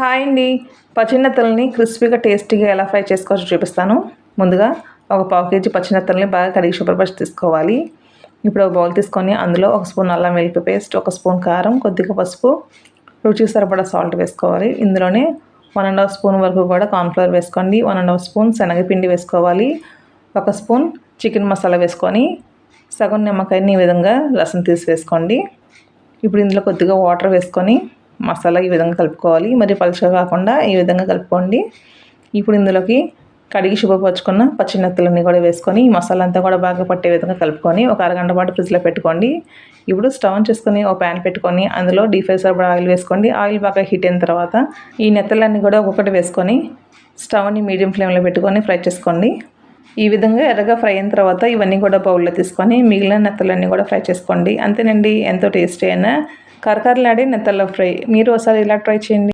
Hi అండి. పచ్చినెత్తలని క్రిస్పీగా టేస్టీగా ఎలా ఫ్రై చేసుకోవచ్చో చూపిస్తాను. ముందుగా ఒక పావు కేజీ పచ్చినెత్తలని బాగా కడిగి శుభ్రపరిచి తీసుకోవాలి. ఇప్పుడు ఒక బౌల్ తీసుకొని అందులో ఒక స్పూన్ అల్లం వెల్లుల్లి పేస్ట్, ఒక స్పూన్ కారం, కొద్దిగా పసుపు, రుచికి సరిపడా సాల్ట్ వేసుకోవాలి. ఇందులోనే 1½ స్పూన్ వరకు కూడా కార్న్ఫ్లవర్ వేసుకోండి. 1½ స్పూన్ శనగపిండి వేసుకోవాలి. ఒక స్పూన్ చికెన్ మసాలా వేసుకొని సగం నిమ్మకాయని ఈ విధంగా రసం తీసి వేసుకోండి. ఇప్పుడు ఇందులో కొద్దిగా వాటర్ వేసుకొని మసాలా ఈ విధంగా కలుపుకోవాలి. మరి పలుచగా కాకుండా ఈ విధంగా కలుపుకోండి. ఇప్పుడు ఇందులోకి కడిగి శుభ్రపరచుకున్న పచ్చినెత్తలన్నీ కూడా వేసుకొని ఈ మసాలా అంతా కూడా బాగా పట్టే విధంగా కలుపుకొని ఒక అరగంట పాటు ఫ్రిడ్జ్లో పెట్టుకోండి. ఇప్పుడు స్టవ్ ఆన్ చేసుకొని ఒక ప్యాన్ పెట్టుకొని అందులో డీప్ ఫ్రై సరిపడా ఆయిల్ వేసుకోండి. ఆయిల్ బాగా హీట్ అయిన తర్వాత ఈ నెత్తలన్నీ కూడా ఒక్కొక్కటి వేసుకొని స్టవ్ని మీడియం ఫ్లేమ్లో పెట్టుకొని ఫ్రై చేసుకోండి. ఈ విధంగా ఎర్రగా ఫ్రై అయిన తర్వాత ఇవన్నీ కూడా బౌల్లో తీసుకొని మిగిలిన నెత్తలన్నీ కూడా ఫ్రై చేసుకోండి. అంతేనండి, ఎంతో టేస్టీ అయిన కరకరలాడే నెత్తళ్ళ ఫ్రై. మీరు ఒకసారి ఇలా ట్రై చేయండి.